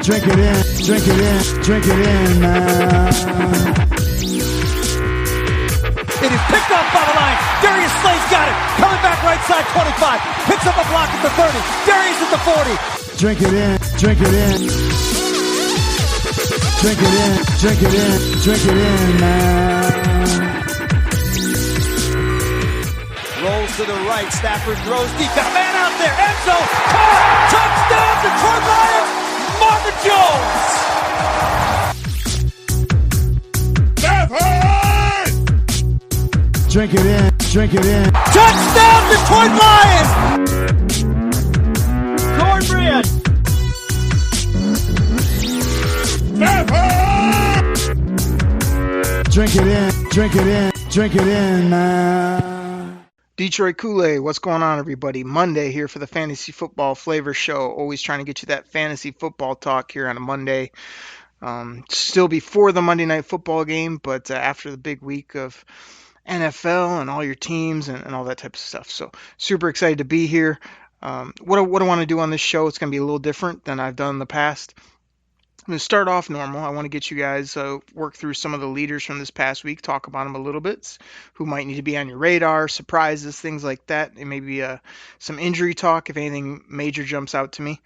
Drink it in, drink it in, drink it in, man. It is picked off by the line. Darius Slay's got it. Coming back right side, 25. Picks up a block at the 30. Darius at the 40. Drink it in, drink it in. Drink it in, drink it in, drink it in, man. Rolls to the right. Stafford throws deep. Got a man out there. End zone. Caught. Touchdown, Detroit Lions. Marvin Jones. Drink it in, drink it in. Touchdown, Detroit Lions. Cornbread. Drink it in, drink it in, drink it in, man. Detroit Koolaid, what's going on, everybody? Monday here for the Fantasy Football Flavor Show. Always trying to get you that fantasy football talk here on a Monday. Still before the Monday Night Football game, but after the big week of NFL and all your teams and all that type of stuff. So super excited to be here. What I want to do on this show, it's going to be a little different than I've done in the past. I'm going to start off normal. I want to get you guys work through some of the leaders from this past week, talk about them a little bit, who might need to be on your radar, surprises, things like that, and maybe some injury talk if anything major jumps out to me.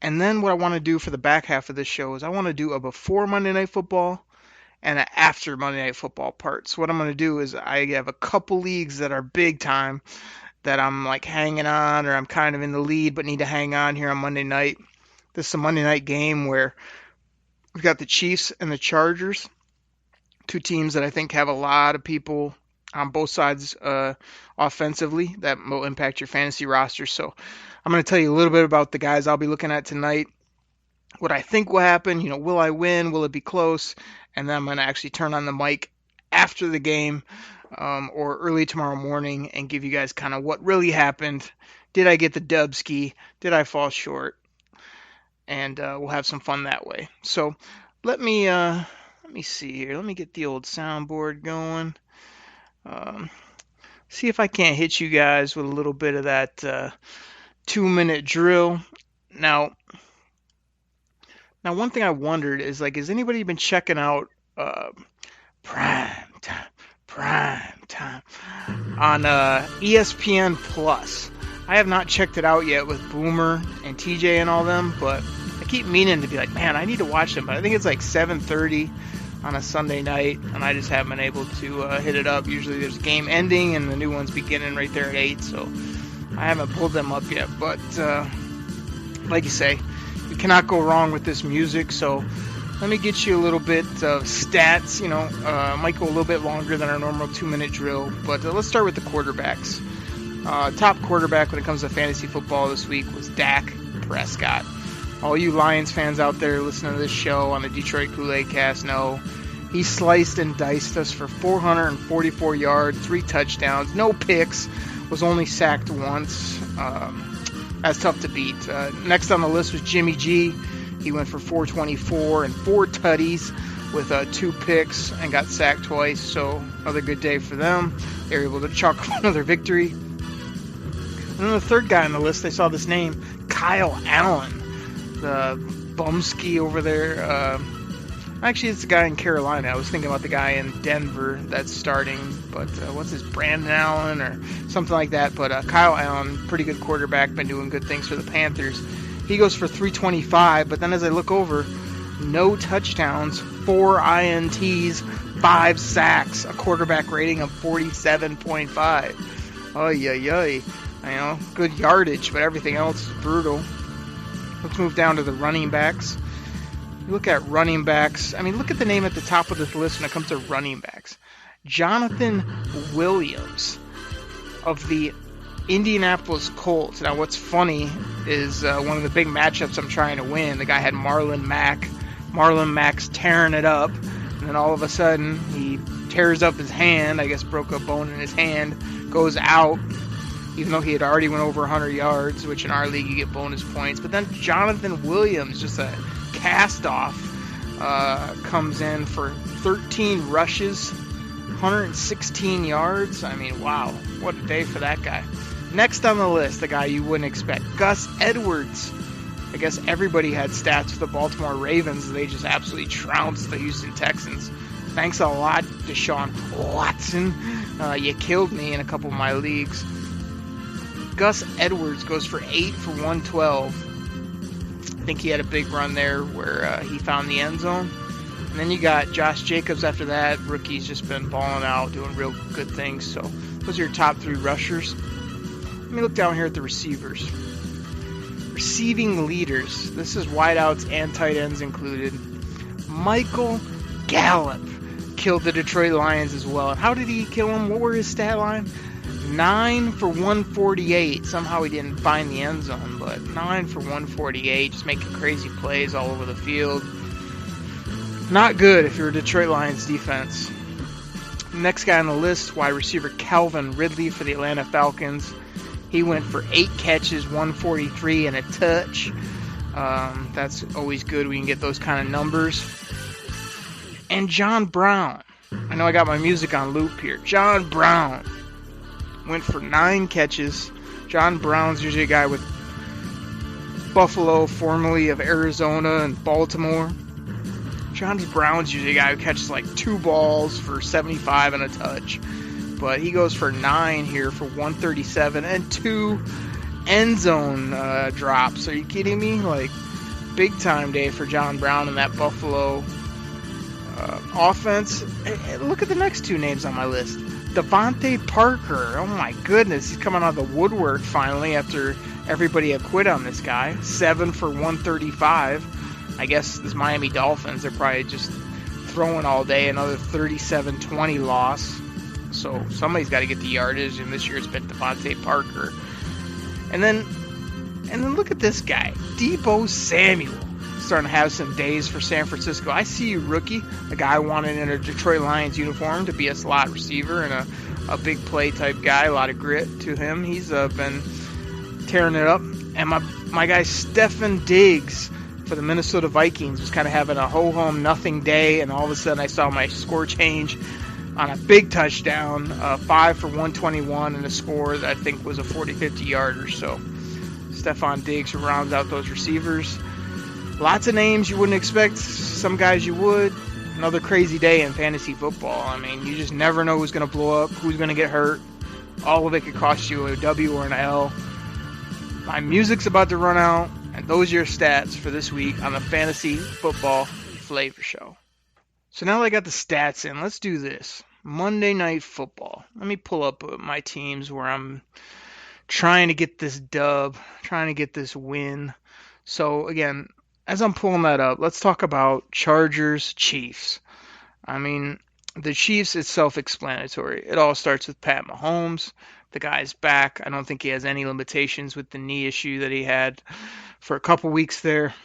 And then what I want to do for the back half of this show is I want to do a before Monday Night Football and an after Monday Night Football part. So what I'm going to do is I have a couple leagues that are big time that I'm like hanging on, or I'm kind of in the lead but need to hang on here on Monday night. This is a Monday night game where we've got the Chiefs and the Chargers, two teams that I think have a lot of people on both sides offensively that will impact your fantasy roster. So I'm going to tell you a little bit about the guys I'll be looking at tonight, what I think will happen, will I win, will it be close, and then I'm going to actually turn on the mic after the game or early tomorrow morning and give you guys kind of what really happened. Did I get the dubski? Did I fall short? And we'll have some fun that way. So let me see here. Let me get the old soundboard going. See if I can't hit you guys with a little bit of that 2-minute drill. Now, one thing I wondered is, like, has anybody been checking out Prime Time on ESPN Plus? I have not checked it out yet with Boomer and TJ and all them, but I keep meaning to be like, man, I need to watch them. But I think it's like 7:30 on a Sunday night, and I just haven't been able to hit it up. Usually there's a game ending and the new one's beginning right there at 8, so I haven't pulled them up yet. But like you say, you cannot go wrong with this music. So let me get you a little bit of stats. Might go a little bit longer than our normal 2-minute drill, but let's start with the quarterbacks. Top quarterback when it comes to fantasy football this week was Dak Prescott. All you Lions fans out there listening to this show on the Detroit Koolaid Cast know he sliced and diced us for 444 yards, 3 touchdowns, no picks, was only sacked once. That's tough to beat. Next on the list was Jimmy G. He went for 424 and 4 tutties with 2 picks and got sacked twice, so another good day for them. They were able to chalk up another victory. And then the third guy on the list, I saw this name, Kyle Allen, the bumski over there. Actually, it's the guy in Carolina. I was thinking about the guy in Denver that's starting, but what's his, Brandon Allen or something like that. But Kyle Allen, pretty good quarterback, been doing good things for the Panthers. He goes for 325, but then as I look over, no touchdowns, 4 INTs, 5 sacks, a quarterback rating of 47.5. Oy. Good yardage, but everything else is brutal. Let's move down to the running backs. You look at running backs. Look at the name at the top of this list when it comes to running backs. Jonathan Williams of the Indianapolis Colts. Now, what's funny is one of the big matchups I'm trying to win, the guy had Marlon Mack. Marlon Mack's tearing it up, and then all of a sudden he tears up his hand. I guess broke a bone in his hand, goes out, even though he had already went over 100 yards, which in our league you get bonus points. But then Jonathan Williams, just a cast-off, comes in for 13 rushes, 116 yards. Wow, what a day for that guy. Next on the list, the guy you wouldn't expect, Gus Edwards. I guess everybody had stats with the Baltimore Ravens. They just absolutely trounced the Houston Texans. Thanks a lot, Deshaun Watson. You killed me in a couple of my leagues. Gus Edwards goes for 8 for 112. I think he had a big run there where he found the end zone. And then you got Josh Jacobs after that. Rookie's just been balling out, doing real good things. So those are your top 3 rushers. Let me look down here at the receivers. Receiving leaders. This is wideouts and tight ends included. Michael Gallup killed the Detroit Lions as well. And how did he kill them? What were his stat line? 9 for 148. Somehow he didn't find the end zone, but 9 for 148. Just making crazy plays all over the field. Not good if you're a Detroit Lions defense. Next guy on the list, wide receiver Calvin Ridley for the Atlanta Falcons. He went for 8 catches, 143 and a touch. That's always good when you get those kind of numbers. And John Brown. I know I got my music on loop here. John Brown went for 9 catches. John Brown's usually a guy with Buffalo, formerly of Arizona and Baltimore. John Brown's usually a guy who catches like 2 balls for 75 and a touch. But he goes for 9 here for 137 and 2 end zone drops. Are you kidding me? Like, big time day for John Brown and that Buffalo offense. Look at the next 2 names on my list. Devontae Parker. Oh my goodness, he's coming out of the woodwork finally after everybody had quit on this guy. 7 for 135. I guess this Miami Dolphins, they're probably just throwing all day. Another 37-20 loss. So somebody's got to get the yardage, and this year it's been Devontae Parker. And then look at this guy, Deebo Samuel, starting to have some days for San Francisco. I see you, rookie, a guy wanted in a Detroit Lions uniform to be a slot receiver and a big play type guy. A lot of grit to him. He's been tearing it up. And my guy Stefon Diggs for the Minnesota Vikings was kind of having a ho-hum nothing day, and all of a sudden I saw my score change on a big touchdown, 5 for 121, and a score that I think was a 40-50 yarder. So Stefon Diggs rounds out those receivers. Lots of names you wouldn't expect. Some guys you would. Another crazy day in fantasy football. I mean, you just never know who's going to blow up, who's going to get hurt. All of it could cost you a W or an L. My music's about to run out, and those are your stats for this week on the Fantasy Football Flavor Show. So now that I got the stats in, let's do this. Monday Night Football. Let me pull up my teams where I'm trying to get this dub, trying to get this win. So again, as I'm pulling that up, let's talk about Chargers Chiefs. I mean, the Chiefs is self-explanatory. It all starts with Pat Mahomes. The guy's back. I don't think he has any limitations with the knee issue that he had for a couple weeks there.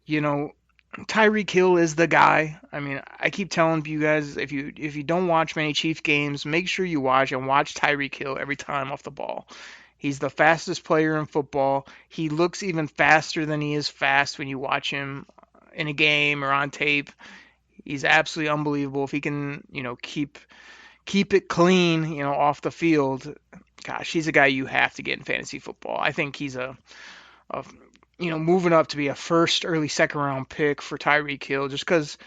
You know, Tyreek Hill is the guy. I mean, I keep telling you guys, if you don't watch many Chief games, make sure you watch Tyreek Hill every time off the ball. He's the fastest player in football. He looks even faster than he is fast when you watch him in a game or on tape. He's absolutely unbelievable. If he can, keep it clean, off the field, gosh, he's a guy you have to get in fantasy football. I think he's moving up to be a first, early second round pick for Tyreek Hill, just because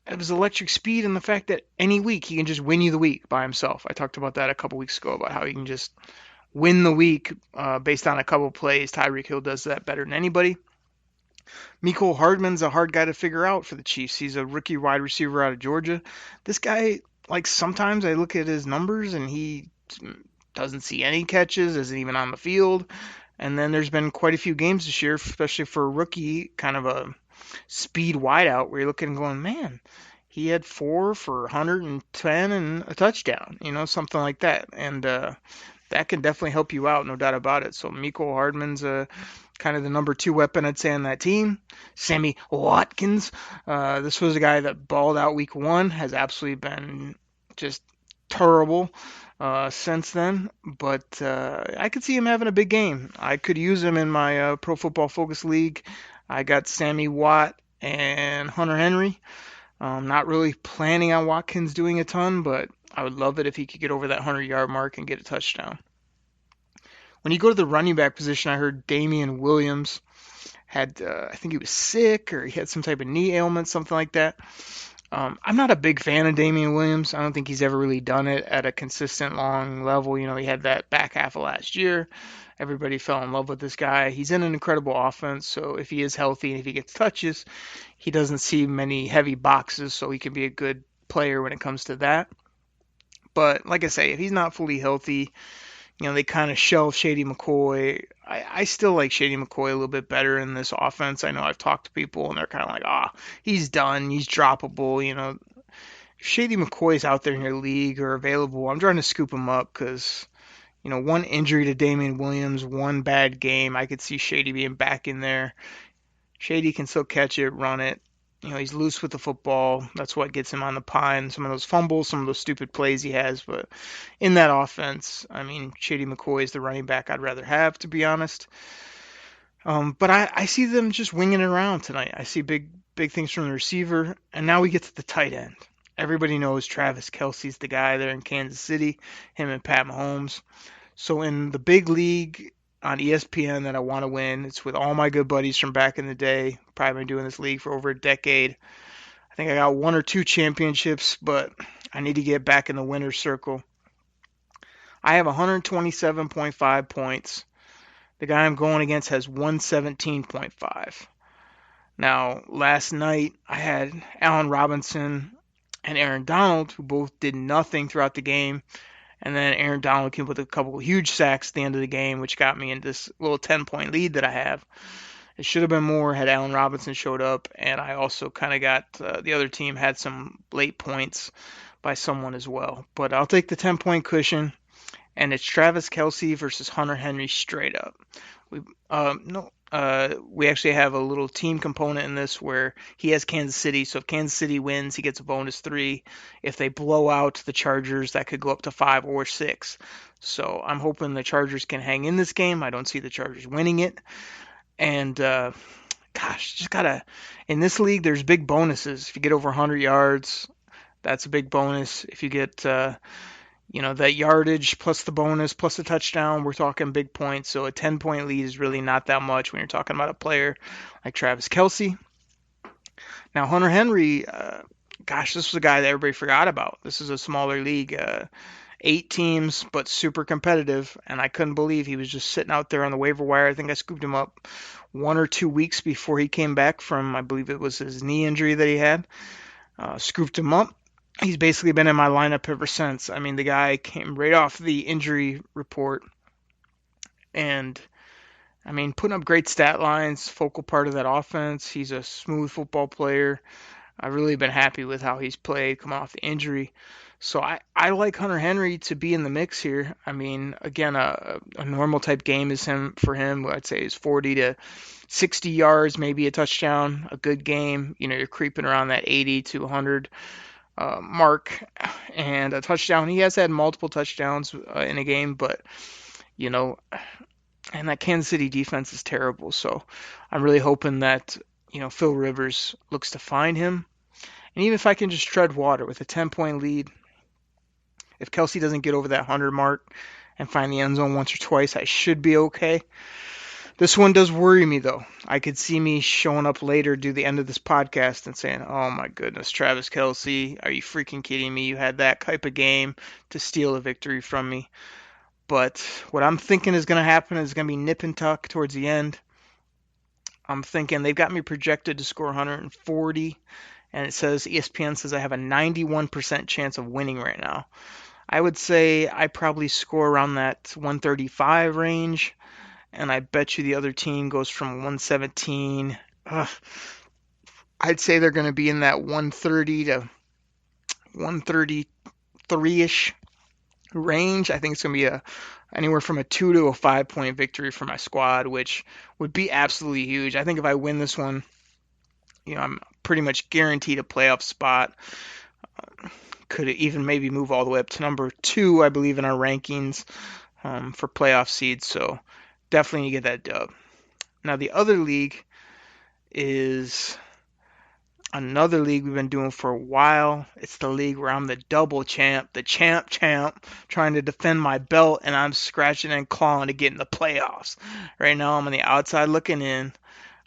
of his electric speed and the fact that any week he can just win you the week by himself. I talked about that a couple weeks ago, about how he can just win the week based on a couple plays. Tyreek Hill does that better than anybody. Mecole Hardman's a hard guy to figure out for the Chiefs. He's a rookie wide receiver out of Georgia. This guy, sometimes I look at his numbers and he doesn't see any catches, isn't even on the field. And then there's been quite a few games this year, especially for a rookie, kind of a speed wideout, where you're looking and going, man, he had 4 for 110 and a touchdown, something like that. And that can definitely help you out, no doubt about it. So Mecole Hardman's kind of the number 2 weapon, I'd say, on that team. Sammy Watkins, this was a guy that balled out week 1, has absolutely been just terrible since then, but I could see him having a big game. I could use him in my Pro Football Focus League. I got Sammy Watt and Hunter Henry. Not really planning on Watkins doing a ton, but I would love it if he could get over that 100-yard mark and get a touchdown. When you go to the running back position, I heard Damian Williams had, I think he was sick or he had some type of knee ailment, something like that. I'm not a big fan of Damian Williams. I don't think he's ever really done it at a consistent long level. You know, he had that back half of last year. Everybody fell in love with this guy. He's in an incredible offense, so if he is healthy and if he gets touches, he doesn't see many heavy boxes, so he can be a good player when it comes to that. But like I say, if he's not fully healthy, you know, they kind of shelve Shady McCoy. I still like Shady McCoy a little bit better in this offense. I know I've talked to people and they're kind of like, he's done. He's droppable. You know, if Shady McCoy's out there in your league or available, I'm trying to scoop him up because, you know, one injury to Damian Williams, one bad game, I could see Shady being back in there. Shady can still catch it, run it. You know, he's loose with the football. That's what gets him on the pine. Some of those fumbles, some of those stupid plays he has. But in that offense, I mean, Shady McCoy is the running back I'd rather have, to be honest. But I see them just winging it around tonight. I see big things from the receiver. And now we get to the tight end. Everybody knows Travis Kelce's the guy there in Kansas City, him and Pat Mahomes. So in the big league on ESPN that I want to win, it's with all my good buddies from back in the day. Probably been doing this league for over a decade. I think I got 1 or 2 championships, but I need to get back in the winner's circle. I have 127.5 points. The guy I'm going against has 117.5. Now, last night I had Allen Robinson and Aaron Donald, who both did nothing throughout the game. And then Aaron Donald came with a couple of huge sacks at the end of the game, which got me in this little 10-point lead that I have. It should have been more had Allen Robinson showed up, and I also kind of got the other team had some late points by someone as well. But I'll take the 10-point cushion, and it's Travis Kelce versus Hunter Henry straight up. We actually have a little team component in this where he has Kansas City, so if Kansas City wins, he gets a bonus 3. If they blow out the Chargers, that could go up to 5 or 6. So I'm hoping the Chargers can hang in this game. I don't see the Chargers winning it. And, just gotta, in this league, there's big bonuses. If you get over 100 yards, that's a big bonus. If you get, that yardage plus the bonus plus the touchdown, we're talking big points. So a 10-point lead is really not that much when you're talking about a player like Travis Kelce. Now, Hunter Henry, this was a guy that everybody forgot about. This is a smaller league, 8 teams, but super competitive, and I couldn't believe he was just sitting out there on the waiver wire. I think I scooped him up 1 or 2 weeks before he came back from, I believe it was his knee injury that he had. Scooped him up. He's basically been in my lineup ever since. I mean, the guy came right off the injury report, and, I mean, putting up great stat lines, focal part of that offense. He's a smooth football player. I've really been happy with how he's played coming off the injury. So I like Hunter Henry to be in the mix here. I mean, again, a normal type game is for him. I'd say is 40 to 60 yards, maybe a touchdown, a good game. You know, you're creeping around that 80 to 100 mark, and a touchdown. He has had multiple touchdowns in a game, but, and that Kansas City defense is terrible. So I'm really hoping that, Phil Rivers looks to find him. And even if I can just tread water with a 10-point lead, if Kelce doesn't get over that 100 mark and find the end zone once or twice, I should be okay. This one does worry me, though. I could see me showing up later, do the end of this podcast, and saying, oh my goodness, Travis Kelce, are you freaking kidding me? You had that type of game to steal a victory from me. But what I'm thinking is going to happen is going to be nip and tuck towards the end. I'm thinking they've got me projected to score 140, and ESPN says I have a 91% chance of winning right now. I would say I probably score around that 135 range, and I bet you the other team goes from 117. I'd say they're going to be in that 130 to 133-ish range. I think it's going to be anywhere from a 2 to a 5-point victory for my squad, which would be absolutely huge. I think if I win this one, I'm pretty much guaranteed a playoff spot. Could even maybe move all the way up to number 2, I believe, in our rankings for playoff seeds. So definitely you get that dub. Now the other league is another league we've been doing for a while. It's the league where I'm the double champ, the champ, trying to defend my belt, and I'm scratching and clawing to get in the playoffs. Right now, I'm on the outside looking in.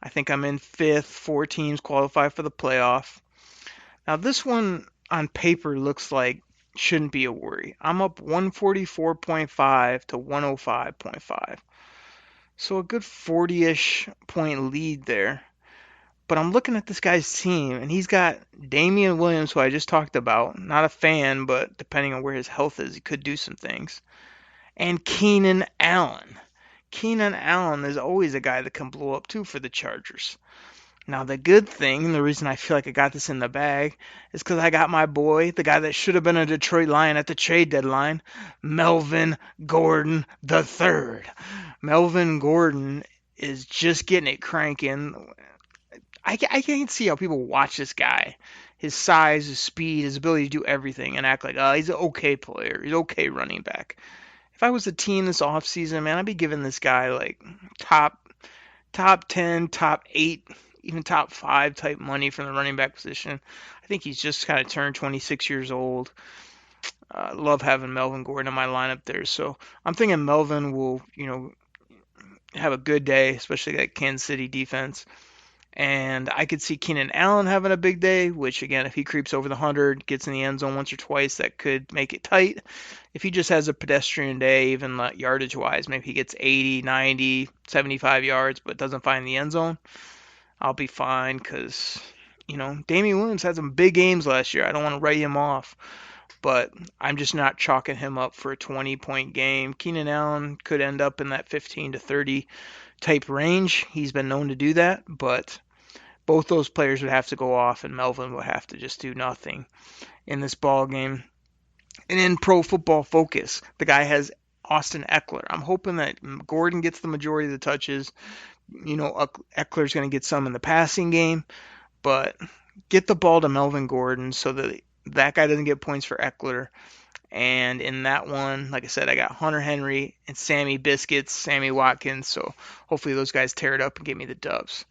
I think I'm in fifth. 4 teams qualify for the playoff. Now, this one on paper looks like shouldn't be a worry. I'm up 144.5 to 105.5. So a good 40-ish point lead there. But I'm looking at this guy's team, and he's got Damian Williams, who I just talked about. Not a fan, but depending on where his health is, he could do some things. And Keenan Allen. Keenan Allen is always a guy that can blow up, too, for the Chargers. Now, the good thing, and the reason I feel like I got this in the bag, is because I got my boy, the guy that should have been a Detroit Lion at the trade deadline, Melvin Gordon III. Melvin Gordon is just getting it cranking. I can't see how people watch this guy. His size, his speed, his ability to do everything and act like, oh, he's an okay player. He's okay running back. If I was a team this offseason, man, I'd be giving this guy like top 10, top 8, even top 5 type money from the running back position. I think he's just kind of turned 26 years old. Love having Melvin Gordon in my lineup there. So I'm thinking Melvin will, have a good day, especially that Kansas City defense. And I could see Keenan Allen having a big day, which, again, if he creeps over the 100, gets in the end zone once or twice, that could make it tight. If he just has a pedestrian day, even yardage-wise, maybe he gets 80, 90, 75 yards, but doesn't find the end zone, I'll be fine because, Damian Williams had some big games last year. I don't want to write him off, but I'm just not chalking him up for a 20-point game. Keenan Allen could end up in that 15 to 30 type range. He's been known to do that, but both those players would have to go off, and Melvin would have to just do nothing in this ball game. And in Pro Football Focus, the guy has Austin Eckler. I'm hoping that Gordon gets the majority of the touches. Eckler's going to get some in the passing game, but get the ball to Melvin Gordon so that guy doesn't get points for Eckler. And in that one, like I said, I got Hunter Henry and Sammy Watkins. So hopefully those guys tear it up and give me the dubs.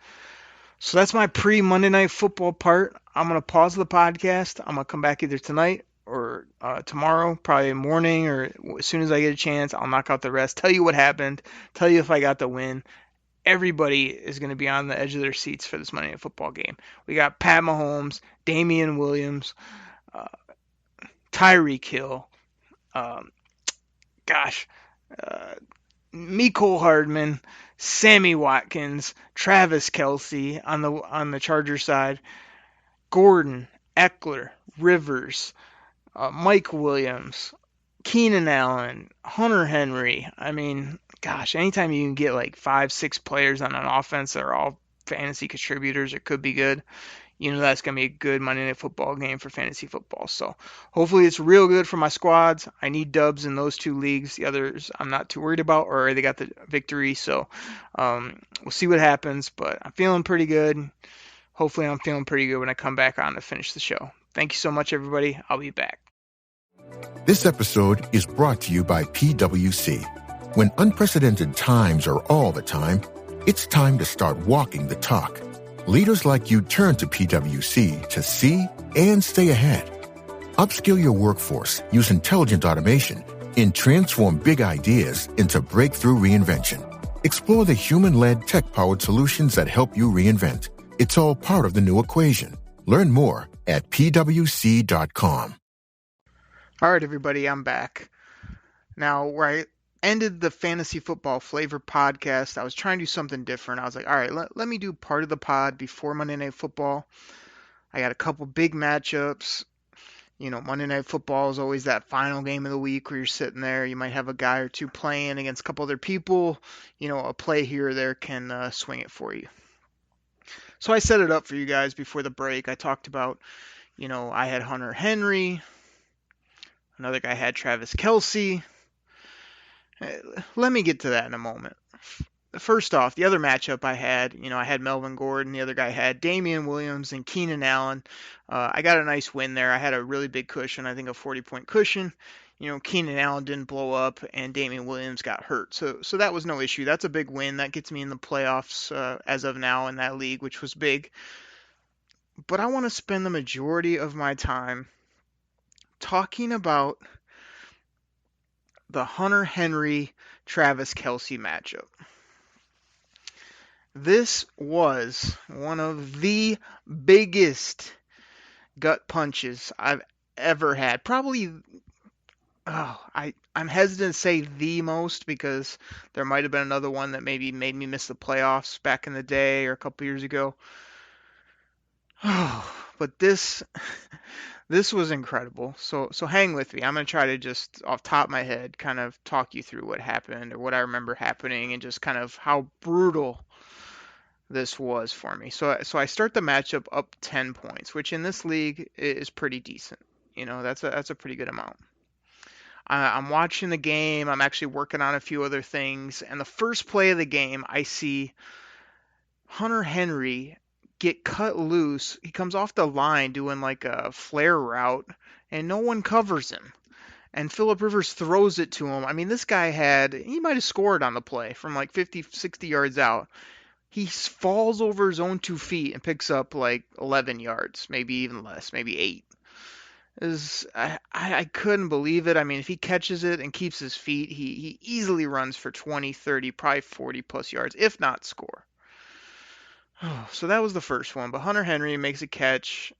So that's my pre-Monday Night Football part. I'm going to pause the podcast. I'm going to come back either tonight or tomorrow, probably morning, or as soon as I get a chance, I'll knock out the rest, tell you what happened, tell you if I got the win. Everybody is going to be on the edge of their seats for this Monday Night Football game. We got Pat Mahomes, Damian Williams, Tyreek Hill, Mecole Hardman, Sammy Watkins, Travis Kelce on the Chargers side, Gordon, Eckler, Rivers, Mike Williams, Keenan Allen, Hunter Henry. I mean, gosh, anytime you can get like 5-6 players on an offense that are all fantasy contributors, it could be good. That's going to be a good Monday Night Football game for fantasy football. So hopefully it's real good for my squads. I need dubs in those 2 leagues. The others I'm not too worried about, or they got the victory. So we'll see what happens, but I'm feeling pretty good. Hopefully I'm feeling pretty good when I come back on to finish the show. Thank you so much, everybody. I'll be back. This episode is brought to you by PwC. When unprecedented times are all the time, it's time to start walking the talk. Leaders like you turn to PwC to see and stay ahead. Upskill your workforce, use intelligent automation, and transform big ideas into breakthrough reinvention. Explore the human-led, tech-powered solutions that help you reinvent. It's all part of the new equation. Learn more at pwc.com. All right, everybody, I'm back. Now, where I ended the fantasy football flavor podcast, I was trying to do something different. I was like, all right, let me do part of the pod before Monday Night Football. I got a couple big matchups. Monday Night Football is always that final game of the week where you're sitting there. You might have a guy or two playing against a couple other people. A play here or there can swing it for you. So I set it up for you guys before the break. I talked about, I had Hunter Henry. Another guy had Travis Kelce. Let me get to that in a moment. First off, the other matchup I had, I had Melvin Gordon. The other guy had Damian Williams and Keenan Allen. I got a nice win there. I had a really big cushion, I think a 40-point cushion. Keenan Allen didn't blow up, and Damian Williams got hurt. So that was no issue. That's a big win. That gets me in the playoffs as of now in that league, which was big. but I want to spend the majority of my time talking about the Hunter Henry Travis Kelce matchup. This was one of the biggest gut punches I've ever had. Probably, I'm hesitant to say the most because there might have been another one that maybe made me miss the playoffs back in the day or a couple years ago. But this was incredible. So hang with me. I'm gonna try to just off the top of my head kind of talk you through what happened or what I remember happening and just kind of how brutal this was for me. So I start the matchup up 10 points, which in this league is pretty decent. That's a pretty good amount. I'm watching the game. I'm actually working on a few other things, and the first play of the game, I see Hunter Henry get cut loose. He comes off the line doing like a flare route, and no one covers him. And Phillip Rivers throws it to him. I mean, this guy he might have scored on the play from like 50, 60 yards out. He falls over his own 2 feet and picks up like 11 yards, maybe even less, maybe 8. I couldn't believe it. I mean, if he catches it and keeps his feet, he easily runs for 20, 30, probably 40 plus yards, if not score. So that was the first one. But Hunter Henry makes a catch,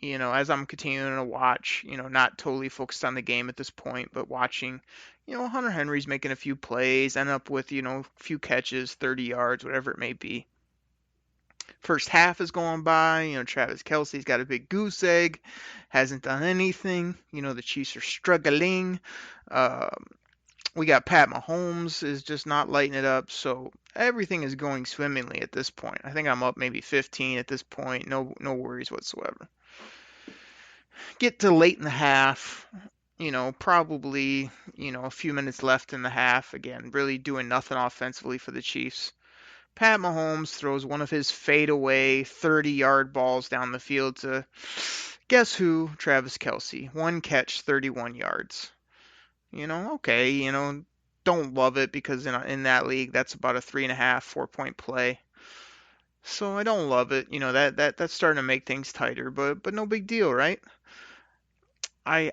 as I'm continuing to watch, not totally focused on the game at this point, but watching, Hunter Henry's making a few plays, end up with, a few catches, 30 yards, whatever it may be. First half is going by, Travis Kelce's got a big goose egg, hasn't done anything. The Chiefs are struggling. We got Pat Mahomes is just not lighting it up, so everything is going swimmingly at this point. I think I'm up maybe 15 at this point, no worries whatsoever. Get to late in the half, probably, a few minutes left in the half. Again, really doing nothing offensively for the Chiefs. Pat Mahomes throws one of his fadeaway 30-yard balls down the field to, guess who? Travis Kelce. One catch, 31 yards. Okay, don't love it because in that league, that's about a 3.5, 4-point play. So I don't love it. That's starting to make things tighter, but no big deal, right? I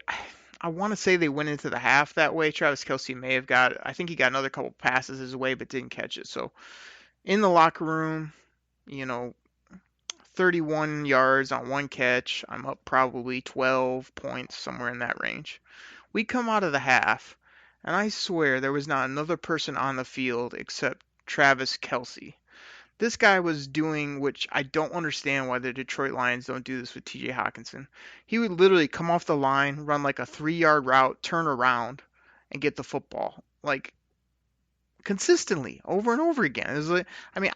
want to say they went into the half that way. Travis Kelce may have I think he got another couple passes his way, but didn't catch it. So in the locker room, 31 yards on one catch. I'm up probably 12 points, somewhere in that range. We come out of the half, and I swear there was not another person on the field except Travis Kelce. This guy was doing, which I don't understand why the Detroit Lions don't do this with TJ Hawkinson. He would literally come off the line, run like a 3-yard route, turn around, and get the football. Like, consistently, over and over again. It was like,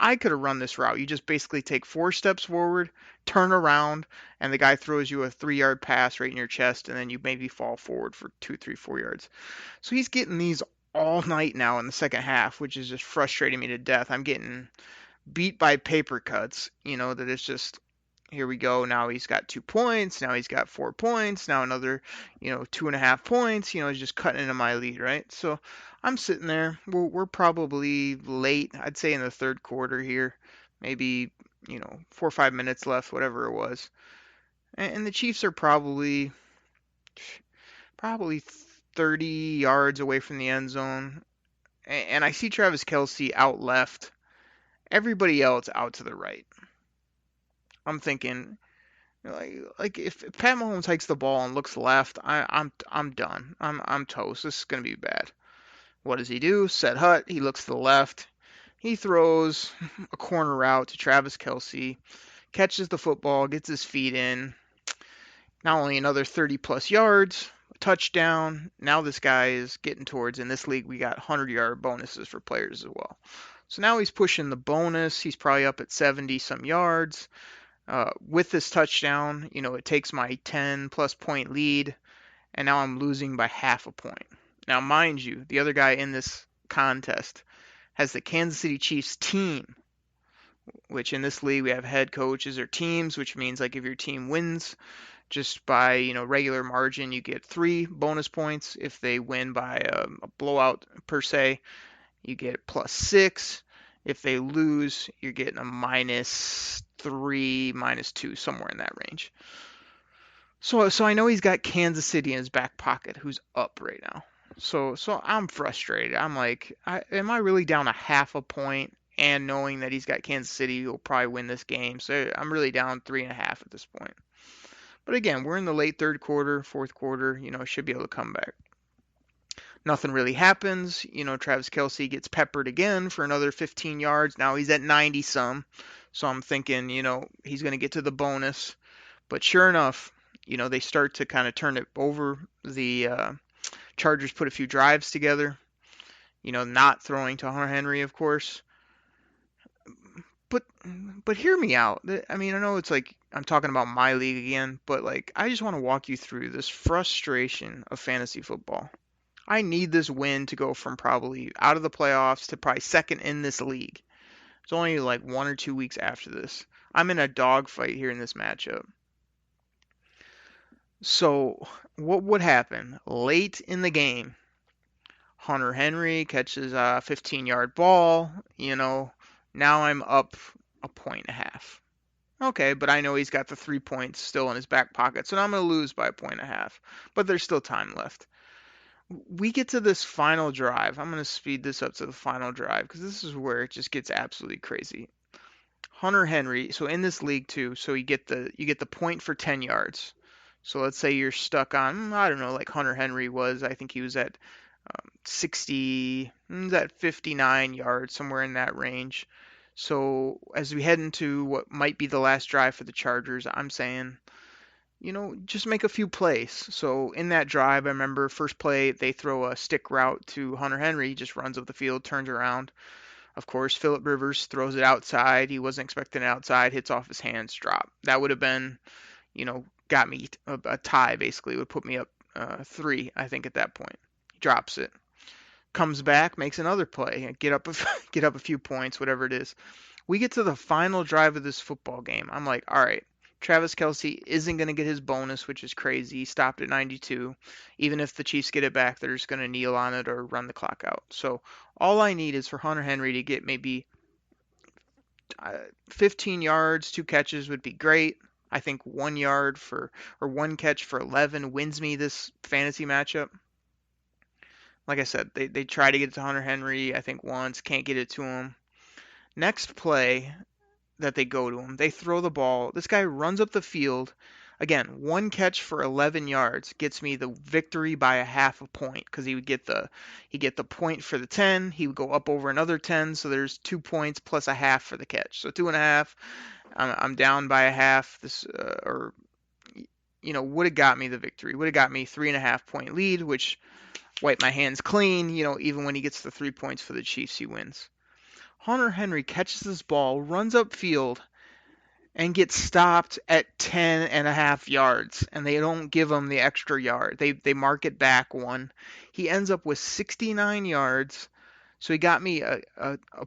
I could have run this route. You just basically take 4 steps forward, turn around, and the guy throws you a 3-yard pass right in your chest, and then you maybe fall forward for 2, 3, 4 yards. So he's getting these all night now in the second half, which is just frustrating me to death. I'm getting beat by paper cuts, that it's just, here we go. Now he's got 2 points. Now he's got 4 points. Now another, 2.5 points. He's just cutting into my lead, right? So I'm sitting there. We're probably late, I'd say in the third quarter here. Maybe, 4 or 5 minutes left, whatever it was. And the Chiefs are probably 30 yards away from the end zone. And I see Travis Kelce out left. Everybody else out to the right. I'm thinking, like if Pat Mahomes takes the ball and looks left, I'm done. I'm toast. This is gonna be bad. What does he do? Set hut. He looks to the left. He throws a corner route to Travis Kelce, catches the football, gets his feet in. Not only another 30 plus yards, a touchdown. Now this guy is getting towards, in this league, we got 100-yard bonuses for players as well. So now he's pushing the bonus. He's probably up at 70 some yards. With this touchdown, it takes my 10 plus point lead, and now I'm losing by half a point. Now, mind you, the other guy in this contest has the Kansas City Chiefs team, which in this league we have head coaches or teams, which means like if your team wins just by regular margin, you get 3 bonus points. If they win by a blowout per se, you get plus 6. If they lose, you're getting a -3, -2, somewhere in that range. So I know he's got Kansas City in his back pocket, who's up right now. So I'm frustrated. I'm like, am I really down a half a point? And knowing that he's got Kansas City, who'll probably win this game, so I'm really down 3.5 at this point. But again, we're in the late third quarter, fourth quarter. Should be able to come back. Nothing really happens. Travis Kelce gets peppered again for another 15 yards. Now he's at 90 some. So I'm thinking, he's going to get to the bonus. But sure enough, they start to kind of turn it over. The Chargers put a few drives together, not throwing to Hunter Henry, of course. But hear me out. I mean, I know it's like I'm talking about my league again, but like I just want to walk you through this frustration of fantasy football. I need this win to go from probably out of the playoffs to probably second in this league. It's only like 1 or 2 weeks after this. I'm in a dogfight here in this matchup. So what would happen late in the game? Hunter Henry catches a 15-yard ball. Now I'm up 1.5. Okay, but I know he's got the 3 points still in his back pocket, so now I'm going to lose by 1.5. But there's still time left. We get to this final drive. I'm going to speed this up to the final drive because this is where it just gets absolutely crazy. Hunter Henry, so in this league too, so you get the point for 10 yards. So let's say you're stuck on, I don't know, like Hunter Henry was, I think he was at 60, at 59 yards, somewhere in that range. So as we head into what might be the last drive for the Chargers, I'm saying, just make a few plays. So in that drive, I remember first play, they throw a stick route to Hunter Henry. He just runs up the field, turns around. Of course, Phillip Rivers throws it outside. He wasn't expecting it outside, hits off his hands, drop. That would have been, got me a tie, basically. It would put me up 3, I think, at that point. He drops it. Comes back, makes another play, get up a few points, whatever it is. We get to the final drive of this football game. I'm like, all right, Travis Kelce isn't going to get his bonus, which is crazy. He stopped at 92. Even if the Chiefs get it back, they're just going to kneel on it or run the clock out. So all I need is for Hunter Henry to get maybe 15 yards, 2 catches would be great. I think 1 yard or 1 catch for 11 wins me this fantasy matchup. Like I said, they try to get it to Hunter Henry, I think once, can't get it to him. Next play that they go to him, they throw the ball. This guy runs up the field. Again, 1 catch for 11 yards gets me the victory by a half a point because he get the point for the 10. He would go up over another 10, so there's 2 points plus a half for the catch. So 2.5. I'm down by a half. This would have got me the victory. Would have got me 3.5 point lead, which wipe my hands clean. Even when he gets the 3 points for the Chiefs, he wins. Hunter Henry catches this ball, runs upfield, and gets stopped at 10.5 yards, and they don't give him the extra yard. They mark it back 1. He ends up with 69 yards, so he got me a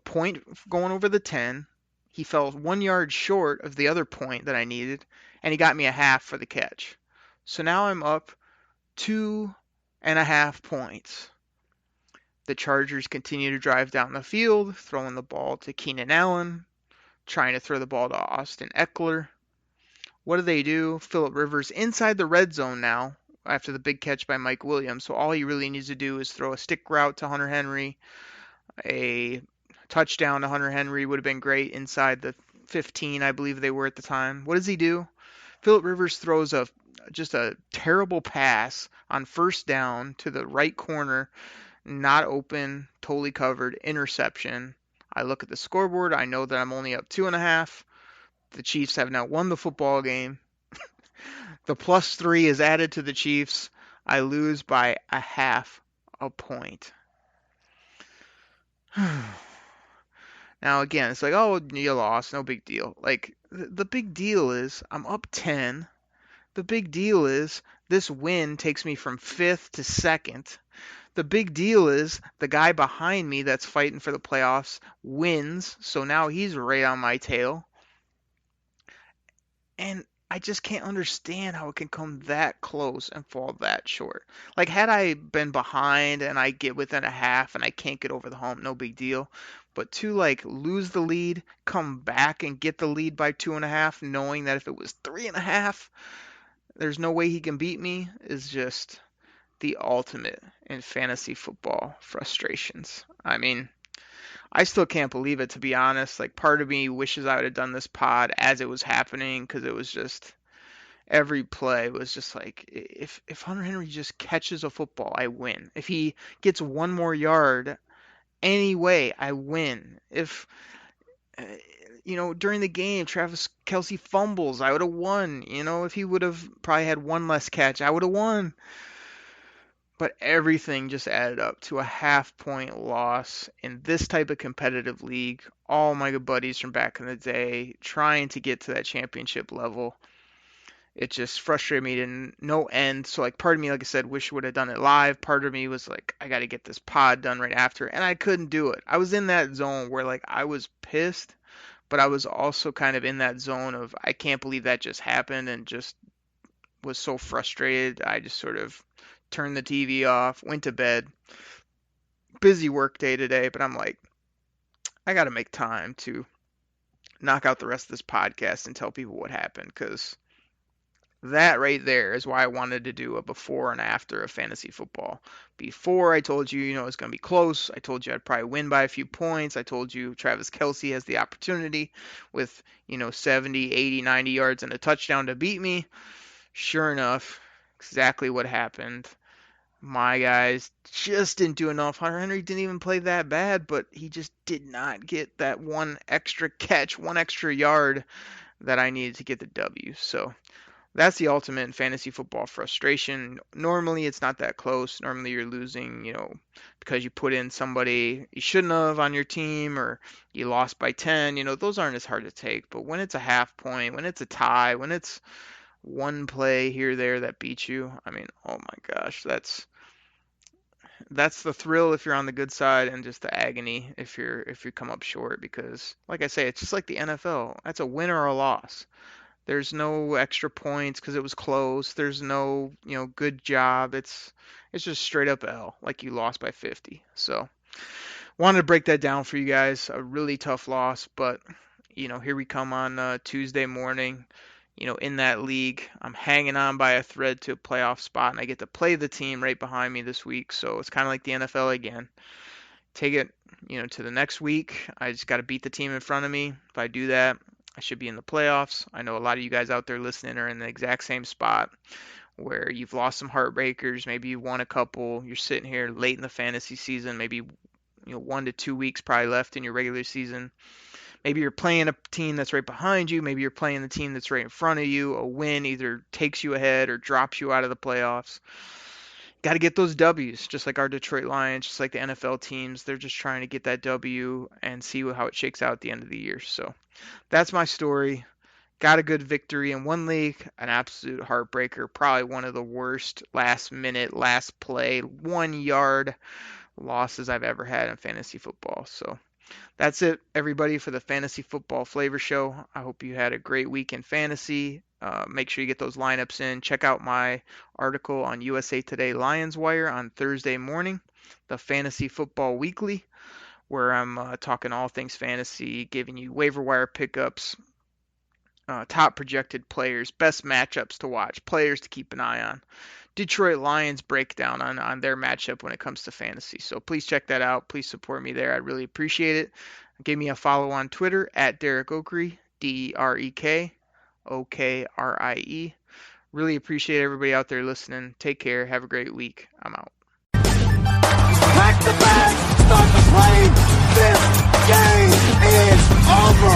point going over the 10. He fell 1 yard short of the other point that I needed, and he got me a half for the catch. So now I'm up 2.5 points. The Chargers continue to drive down the field, throwing the ball to Keenan Allen, trying to throw the ball to Austin Eckler. What do? Phillip Rivers inside the red zone now after the big catch by Mike Williams. So all he really needs to do is throw a stick route to Hunter Henry. A touchdown to Hunter Henry would have been great inside the 15, I believe they were at the time. What does he do? Phillip Rivers throws just a terrible pass on first down to the right corner. Not open, totally covered, interception. I look at the scoreboard. I know that I'm only up 2.5. The Chiefs have now won the football game. The +3 is added to the Chiefs. I lose by a half a point. Now, again, it's like, oh, you lost. No big deal. Like, the big deal is I'm up 10. The big deal is this win takes me from 5th to 2nd. The big deal is the guy behind me that's fighting for the playoffs wins, so now he's right on my tail. And I just can't understand how it can come that close and fall that short. Like, had I been behind and I get within a half and I can't get over the hump, no big deal. but to like lose the lead, come back and get the lead by 2.5, knowing that if it was 3.5, there's no way he can beat me, is just the ultimate in fantasy football frustrations. I mean, I still can't believe it, to be honest. Like, part of me wishes I would have done this pod as it was happening, because it was just, every play was just like, if Hunter Henry just catches a football, I win. If he gets one more yard anyway, I win. If, during the game, Travis Kelce fumbles, I would have won. If he would have probably had one less catch, I would have won. But everything just added up to a half-point loss in this type of competitive league. All my good buddies from back in the day trying to get to that championship level. It just frustrated me to no end. So, like, part of me, like I said, wish I would have done it live. Part of me was like, I got to get this pod done right after. And I couldn't do it. I was in that zone where, like, I was pissed. But I was also kind of in that zone of, I can't believe that just happened, and just was so frustrated. I just sort of turned the TV off, went to bed. Busy work day today, but I'm like, I got to make time to knock out the rest of this podcast and tell people what happened, because that right there is why I wanted to do a before and after of fantasy football. Before, I told you, it's going to be close. I told you I'd probably win by a few points. I told you Travis Kelce has the opportunity with, 70, 80, 90 yards and a touchdown to beat me. Sure enough, exactly what happened. My guys just didn't do enough. Hunter Henry didn't even play that bad, but he just did not get that one extra catch, one extra yard that I needed to get the W. So that's the ultimate in fantasy football frustration. Normally it's not that close. Normally you're losing, because you put in somebody you shouldn't have on your team, or you lost by 10. Those aren't as hard to take. But when it's a half point, when it's a tie, when it's one play here or there that beats you, I mean, oh my gosh, that's the thrill if you're on the good side, and just the agony if you come up short, because like I say, it's just like the NFL. That's a win or a loss. There's no extra points because it was close. There's no, good job. It's just straight up L, like you lost by 50. So wanted to break that down for you guys. A really tough loss, but here we come on Tuesday morning. In that league, I'm hanging on by a thread to a playoff spot, and I get to play the team right behind me this week. So it's kind of like the NFL again. Take it, to the next week. I just got to beat the team in front of me. If I do that, I should be in the playoffs. I know a lot of you guys out there listening are in the exact same spot where you've lost some heartbreakers. Maybe you won a couple. You're sitting here late in the fantasy season, maybe 1 to 2 weeks probably left in your regular season. Maybe you're playing a team that's right behind you. Maybe you're playing the team that's right in front of you. A win either takes you ahead or drops you out of the playoffs. Got to get those W's, just like our Detroit Lions, just like the NFL teams. They're just trying to get that W and see how it shakes out at the end of the year. So that's my story. Got a good victory in one league, an absolute heartbreaker, probably one of the worst last minute, last play, 1 yard losses I've ever had in fantasy football. So that's it, everybody, for the Fantasy Football Flavor Show. I hope you had a great week in fantasy. Make sure you get those lineups in. Check out my article on USA Today Lions Wire on Thursday morning, the Fantasy Football Weekly, where I'm talking all things fantasy, giving you waiver wire pickups, top projected players, best matchups to watch, players to keep an eye on. Detroit Lions breakdown on their matchup when it comes to fantasy. So please check that out. Please support me there. I'd really appreciate it. Give me a follow on Twitter at Derek Okrie, DEREK OKRIE. Really appreciate everybody out there listening. Take care. Have a great week. I'm out. Pack the bag, start the plane. This game is over.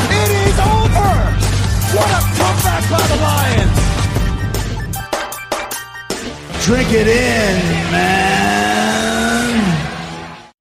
It is over. What a comeback by the Lions. Drink it in, man.